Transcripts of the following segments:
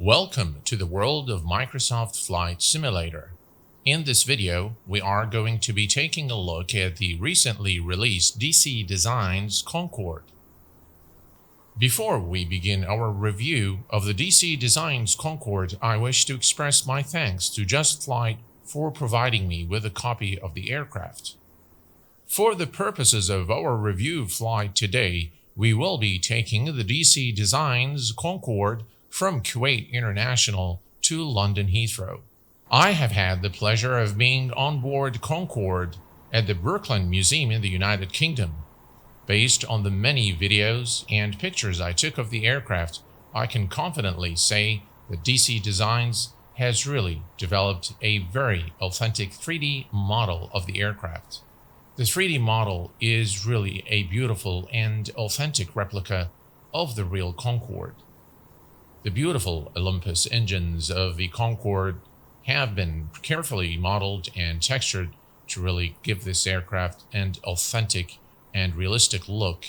Welcome to the world of Microsoft Flight Simulator. In this video, we are going to be taking a look at the recently released DC Designs Concord. Before we begin our review of the DC Designs Concord, I wish to express my thanks to JustFlight for providing me with a copy of the aircraft. For the purposes of our review flight today, we will be taking the DC Designs Concord from Kuwait International to London Heathrow. I have had the pleasure of being on board Concorde at the Brooklyn Museum in the United Kingdom. Based on the many videos and pictures I took of the aircraft, I can confidently say that DC Designs has really developed a very authentic 3D model of the aircraft. The 3D model is really a beautiful and authentic replica of the real Concorde. The beautiful Olympus engines of the Concorde have been carefully modeled and textured to really give this aircraft an authentic and realistic look.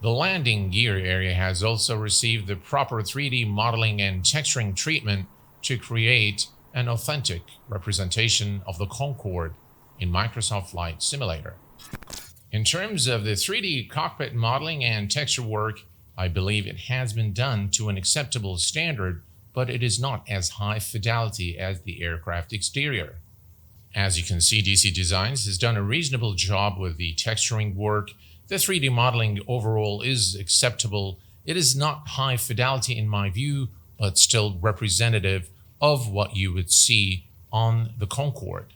The landing gear area has also received the proper 3D modeling and texturing treatment to create an authentic representation of the Concorde in Microsoft Flight Simulator. In terms of the 3D cockpit modeling and texture work, I believe it has been done to an acceptable standard, but it is not as high fidelity as the aircraft exterior. As you can see, DC Designs has done a reasonable job with the texturing work. The 3D modeling overall is acceptable. It is not high fidelity in my view, but still representative of what you would see on the Concorde.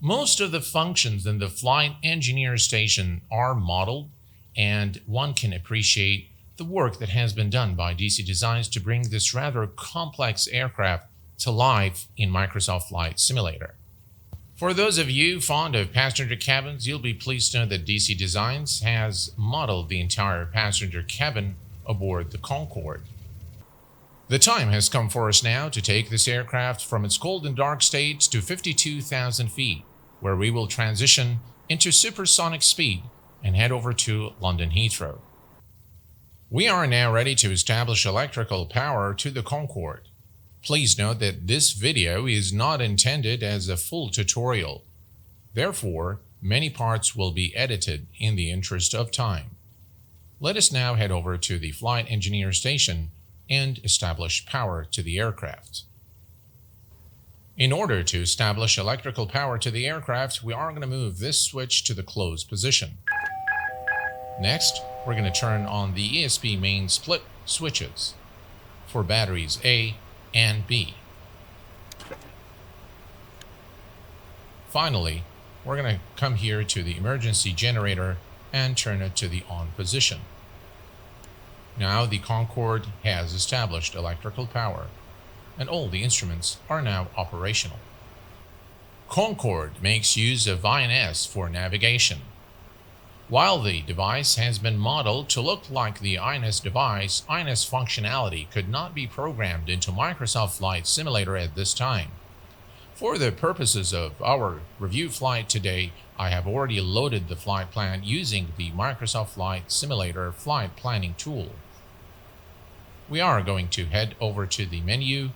Most of the functions in the flight engineer station are modeled, and one can appreciate the work that has been done by DC Designs to bring this rather complex aircraft to life in Microsoft Flight Simulator. For those of you fond of passenger cabins, you'll be pleased to know that DC Designs has modeled the entire passenger cabin aboard the Concorde. The time has come for us now to take this aircraft from its cold and dark states to 52,000 feet, where we will transition into supersonic speed and head over to London Heathrow. We are now ready to establish electrical power to the Concorde. Please note that this video is not intended as a full tutorial. Therefore, many parts will be edited in the interest of time. Let us now head over to the flight engineer station and establish power to the aircraft. In order to establish electrical power to the aircraft, we are going to move this switch to the closed position. Next, we're going to turn on the ESP main split switches for batteries A and B. Finally, we're going to come here to the emergency generator and turn it to the on position. Now the Concorde has established electrical power, and all the instruments are now operational. Concorde makes use of INS for navigation. While the device has been modeled to look like the INS device, INS functionality could not be programmed into Microsoft Flight Simulator at this time. For the purposes of our review flight today, I have already loaded the flight plan using the Microsoft Flight Simulator flight planning tool. We are going to head over to the menu,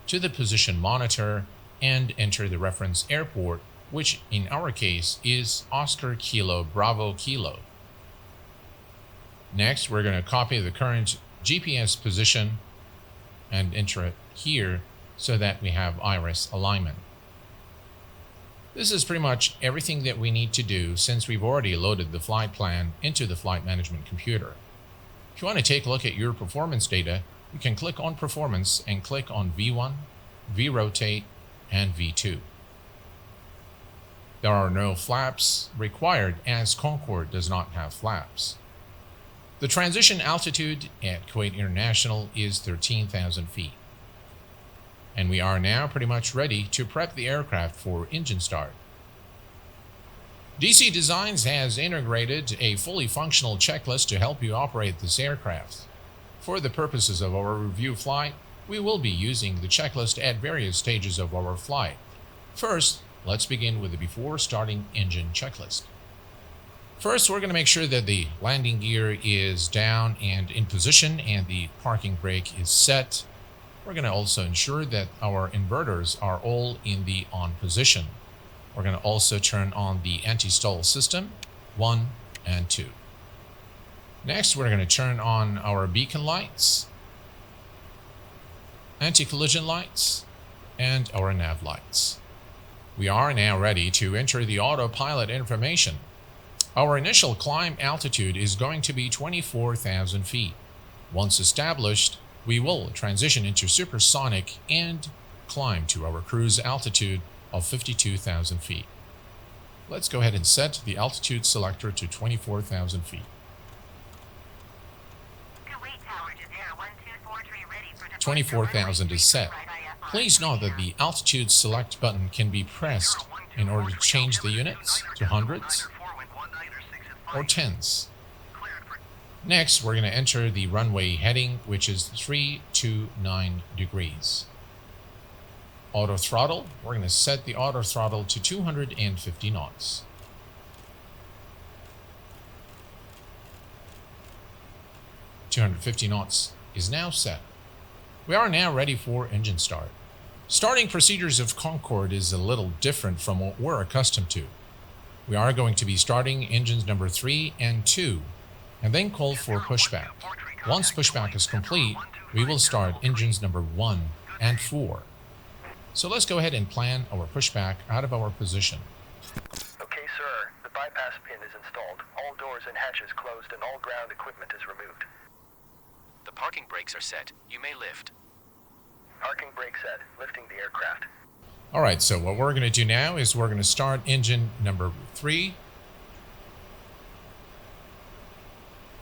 to the position monitor, and enter the reference airport, which in our case is Oscar Kilo Bravo Kilo. Next, we're going to copy the current GPS position and enter it here so that we have iris alignment. This is pretty much everything that we need to do since we've already loaded the flight plan into the flight management computer. If you want to take a look at your performance data, you can click on Performance and click on V1, V-Rotate, and V2. There are no flaps required as Concorde does not have flaps. The transition altitude at Kuwait International is 13,000 feet. And we are now pretty much ready to prep the aircraft for engine start. DC Designs has integrated a fully functional checklist to help you operate this aircraft. For the purposes of our review flight, we will be using the checklist at various stages of our flight. First, let's begin with the before starting engine checklist. First, we're going to make sure that the landing gear is down and in position and the parking brake is set. We're going to also ensure that our inverters are all in the on position. We're going to also turn on the anti-stall system 1 and 2. Next, we're going to turn on our beacon lights, anti-collision lights, and our nav lights. We are now ready to enter the autopilot information. Our initial climb altitude is going to be 24,000 feet. Once established, we will transition into supersonic and climb to our cruise altitude of 52,000 feet. Let's go ahead and set the altitude selector to 24,000 feet. 24,000 is set. Please note that the altitude select button can be pressed in order to change the units to hundreds or tens. Next, we're going to enter the runway heading, which is 329 degrees. Auto throttle, we're going to set the auto throttle to 250 knots. .250 knots is now set. We are now ready for engine start. Starting procedures of Concorde is a little different from what we're accustomed to. We are going to be starting engines number 3 and 2, and then call for pushback. Once pushback is complete, we will start engines number 1 and 4. So let's go ahead and plan our pushback out of our position. Okay, sir. The bypass pin is installed. All doors and hatches closed and all ground equipment is removed. The parking brakes are set. You may lift. Parking brake set. Lifting the aircraft. Alright, so what we're going to do now is we're going to start engine number 3.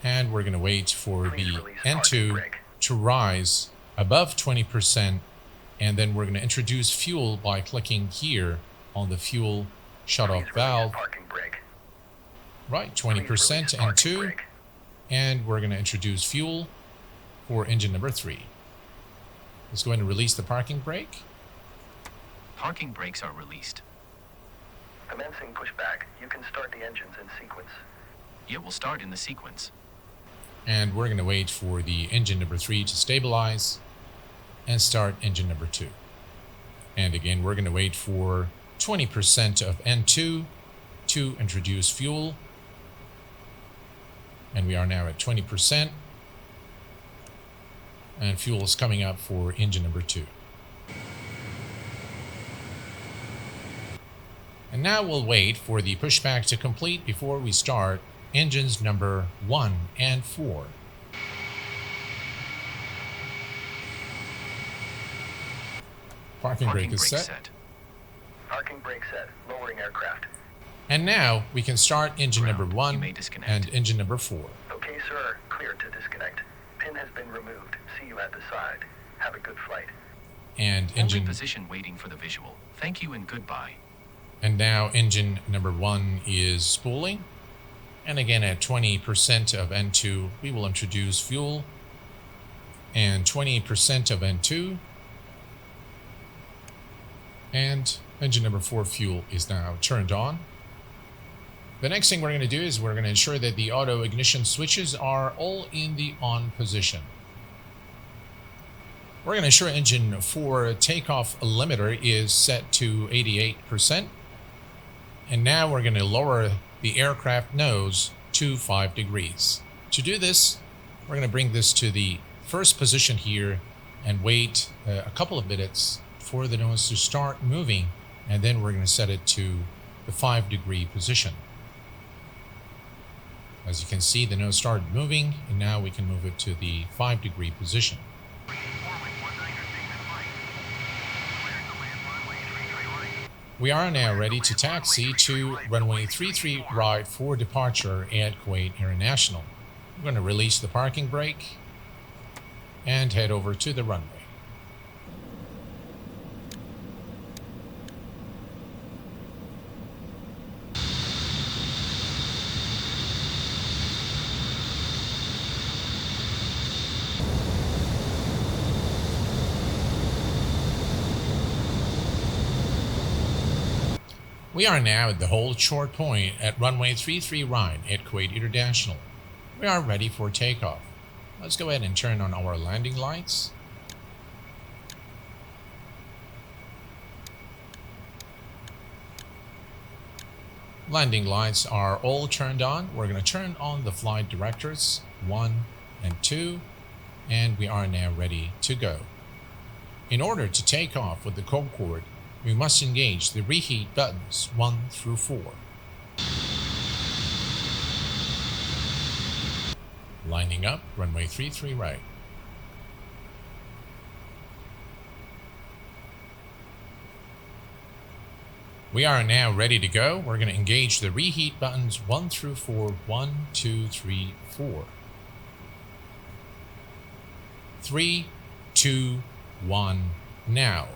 And we're going to wait for the N2 to rise above 20%. And then we're going to introduce fuel by clicking here on the fuel shut-off valve. Right, 20% N2. And we're going to introduce fuel for engine number 3. Let's go ahead and release the parking brake. Parking brakes are released. Commencing pushback. You can start the engines in sequence. It will start in the sequence. And we're going to wait for the engine number 3 to stabilize and start engine number 2. And again, we're going to wait for 20% of N2 to introduce fuel. And we are now at 20%. And fuel is coming up for engine number 2. And now we'll wait for the pushback to complete before we start engines number 1 and 4. Parking brake is set. Parking brake set. Lowering aircraft. And now we can start engine number 1 and engine number 4. Okay, sir. Clear to disconnect. Pin has been removed. See you at the side. Have a good flight. And Hold in engine position waiting for the visual. Thank you and goodbye. And now engine number 1 is spooling. And again, at 20% of N2, we will introduce fuel. And 20% of N2. And engine number 4 fuel is now turned on. The next thing we're going to do is we're going to ensure that the auto ignition switches are all in the on position. We're going to ensure engine 4 takeoff limiter is set to 88%. And now we're going to lower the aircraft nose to 5 degrees. To do this, we're going to bring this to the first position here and wait a couple of minutes for the nose to start moving, and then we're going to set it to the 5-degree position. As you can see, the nose started moving, and now we can move it to the 5-degree position. We are now ready to taxi to runway 33 right for departure at Kuwait International. We're going to release the parking brake and head over to the runway. We are now at the hold short point at runway 33 right at Kuwait International. We are ready for takeoff. Let's go ahead and turn on our landing lights. Landing lights are all turned on. We're going to turn on the flight directors 1 and 2, and we are now ready to go. In order to take off with the Concorde, we must engage the reheat buttons 1 through 4. Lining up, runway 33 right. We are now ready to go. We're going to engage the reheat buttons 1 through 4. 1, 2, 3, 4. 3, 2, 1, now.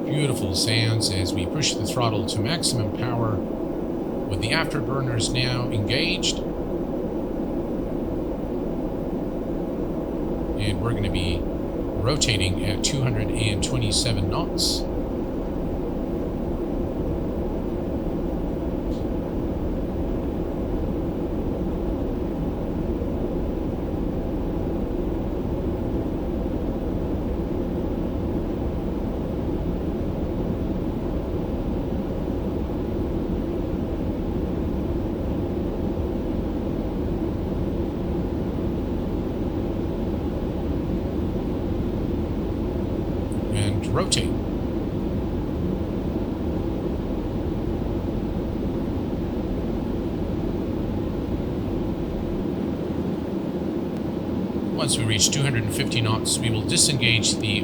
Beautiful sounds as we push the throttle to maximum power with the afterburners now engaged. And we're going to be rotating at 227 knots. Rotate. Once we reach 250 knots, we will disengage the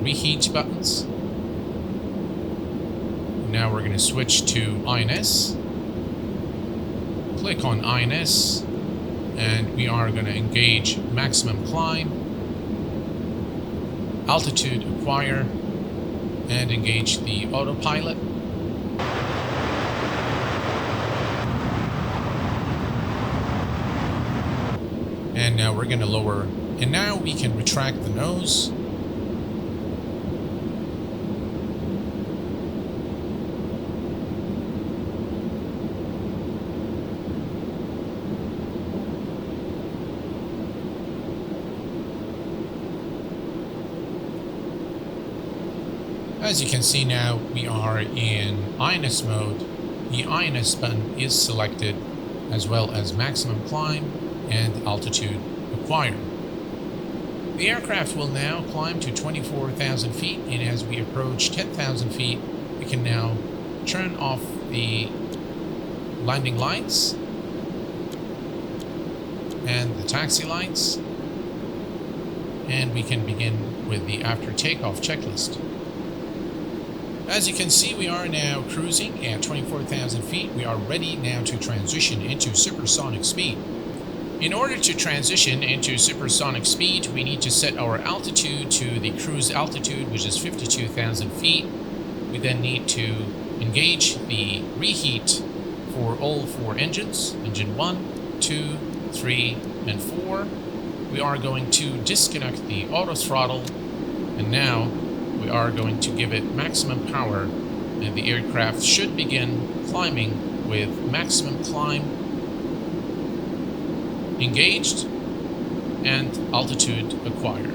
reheat buttons. Now we're going to switch to INS. Click on INS, and we are going to engage maximum climb, altitude acquire, and engage the autopilot. And now we're going to lower, and now we can retract the nose. As you can see now, we are in INS mode. The INS button is selected, as well as maximum climb and altitude acquired. The aircraft will now climb to 24,000 feet, and as we approach 10,000 feet, we can now turn off the landing lights and the taxi lights, and we can begin with the after takeoff checklist. As you can see, we are now cruising at 24,000 feet. We are ready now to transition into supersonic speed. In order to transition into supersonic speed, we need to set our altitude to the cruise altitude, which is 52,000 feet. We then need to engage the reheat for all 4 engines, engine 1, 2, 3, and 4. We are going to disconnect the auto throttle, and now we are going to give it maximum power, and the aircraft should begin climbing with maximum climb engaged and altitude acquired.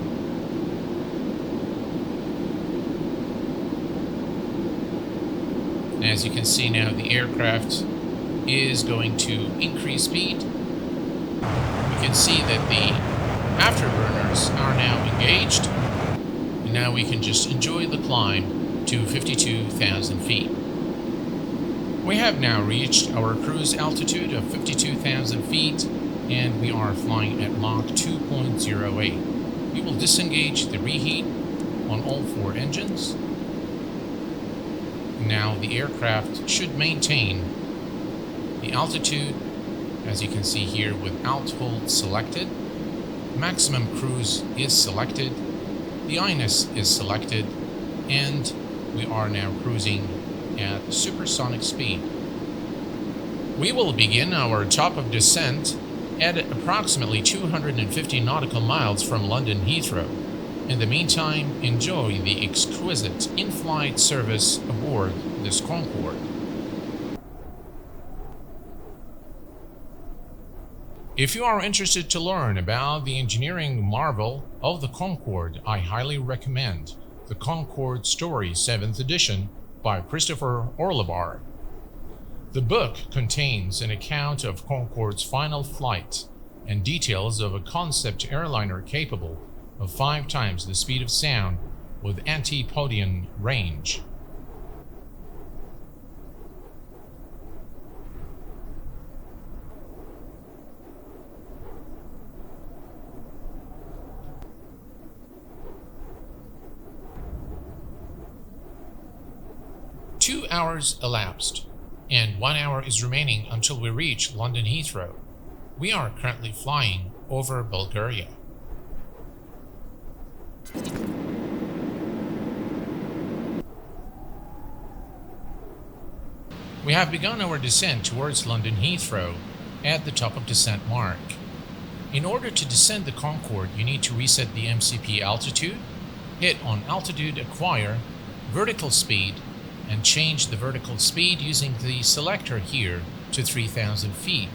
As you can see now, the aircraft is going to increase speed. We can see that the afterburners are now engaged. And now we can just enjoy the climb to 52,000 feet. We have now reached our cruise altitude of 52,000 feet, and we are flying at Mach 2.08. We will disengage the reheat on all 4 engines. Now the aircraft should maintain the altitude, as you can see here, with alt hold selected. Maximum cruise is selected. The INS is selected, and we are now cruising at supersonic speed. We will begin our top of descent at approximately 250 nautical miles from London Heathrow. In the meantime, enjoy the exquisite in-flight service aboard this Concorde. If you are interested to learn about the engineering marvel of the Concorde, I highly recommend The Concorde Story 7th edition by Christopher Orlebar. The book contains an account of Concorde's final flight and details of a concept airliner capable of 5 times the speed of sound with anti-podium range. Two hours elapsed, and 1 hour is remaining until we reach London Heathrow. We are currently flying over Bulgaria. We have begun our descent towards London Heathrow at the top of descent mark. In order to descend the Concorde, you need to reset the MCP altitude, hit on altitude acquire, vertical speed, and change the vertical speed using the selector here to 3,000 feet.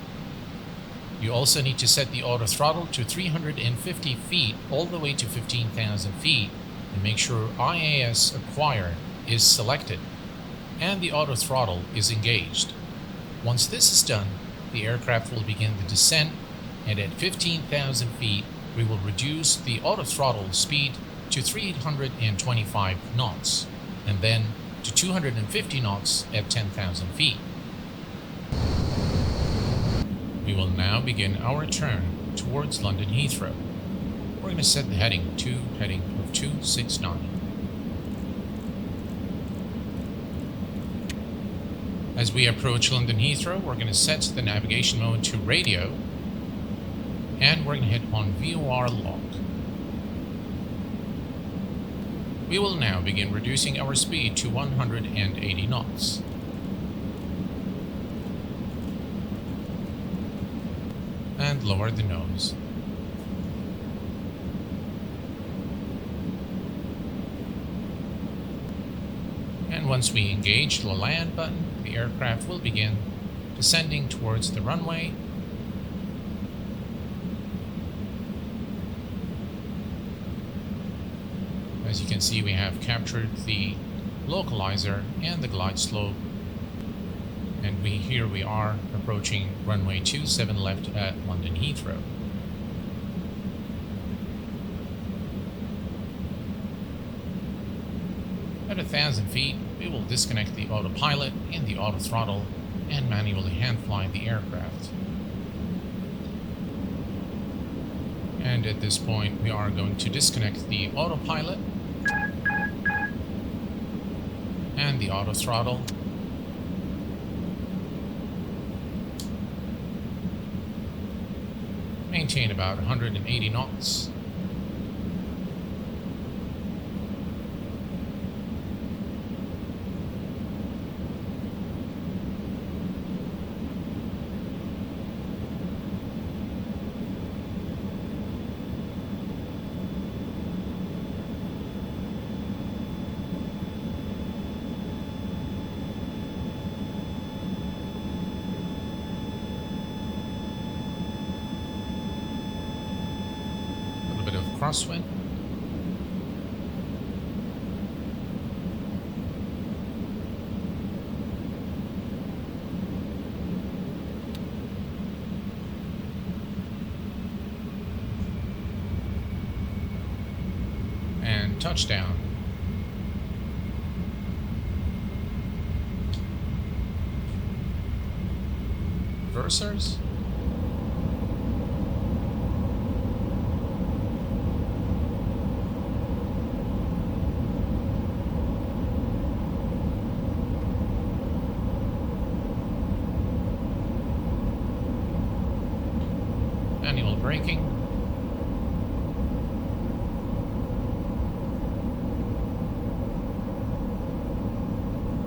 You also need to set the auto throttle to 350 feet all the way to 15,000 feet and make sure IAS acquire is selected and the auto throttle is engaged. Once this is done, the aircraft will begin the descent, and at 15,000 feet we will reduce the auto throttle speed to 325 knots and then to 250 knots at 10,000 feet. We will now begin our turn towards London Heathrow. We're going to set the heading to heading of 269. As we approach London Heathrow, we're going to set the navigation mode to radio, and we're going to hit on VOR lock. We will now begin reducing our speed to 180 knots. And lower the nose. And once we engage the land button, the aircraft will begin descending towards the runway. As you can see, we have captured the localizer and the glide slope, and here we are approaching runway 27 left at London Heathrow. At 1,000 feet, we will disconnect the autopilot and the auto throttle and manually hand fly the aircraft. And at this point, we are going to disconnect the autopilot and the auto throttle. Maintain about 180 knots. Crosswind. And touchdown. Reversers. Manual braking.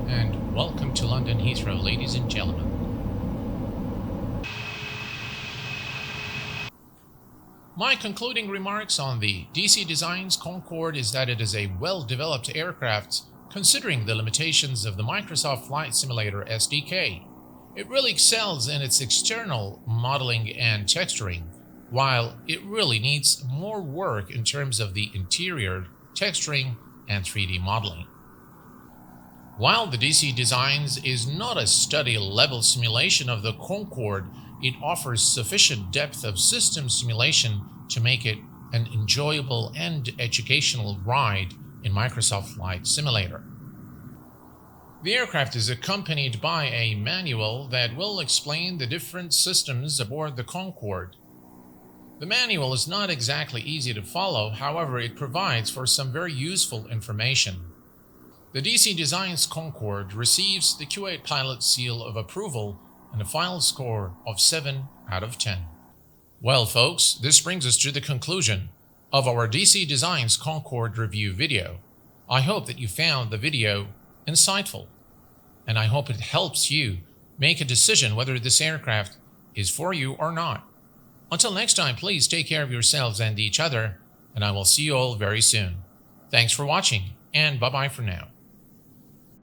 And welcome to London Heathrow, ladies and gentlemen. My concluding remarks on the DC Designs Concord is that it is a well-developed aircraft considering the limitations of the Microsoft Flight Simulator SDK. It really excels in its external modeling and texturing, while it really needs more work in terms of the interior texturing and 3D modeling. While the DC Designs is not a study-level simulation of the Concorde, it offers sufficient depth of system simulation to make it an enjoyable and educational ride in Microsoft Flight Simulator. The aircraft is accompanied by a manual that will explain the different systems aboard the Concorde. The manual is not exactly easy to follow, however, it provides for some very useful information. The DC Designs Concord receives the Q8 Pilot Seal of Approval and a final score of 7 out of 10. Well, folks, this brings us to the conclusion of our DC Designs Concord review video. I hope that you found the video insightful, and I hope it helps you make a decision whether this aircraft is for you or not. Until next time, please take care of yourselves and each other, and I will see you all very soon. Thanks for watching, and bye-bye for now.